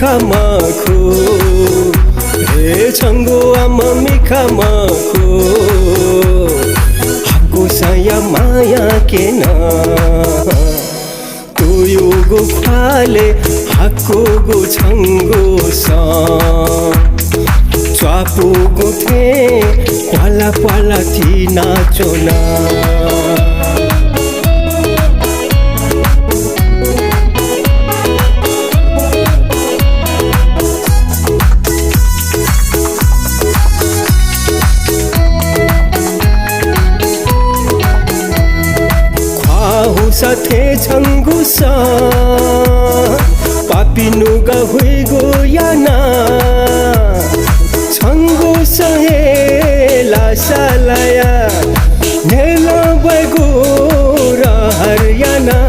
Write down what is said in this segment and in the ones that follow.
mikamaku He changu ama mikamaku Aku saya maya kena Tuyugu khale aku gu changu sa Chwapu gu the pala pala thi nachona साथे छंगुसा पापिनुगा हुइगो याना छंगुसा हे लासालाया नेला बगो हरियाणा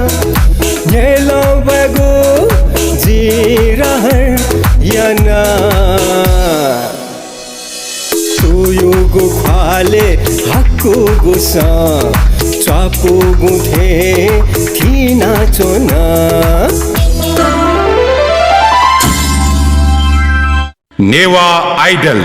नेला बगो जीरा हरियाणा तुयुगो खाले हक्कु गुसा चापू गुठे थी नाचोना नेवा आइडल।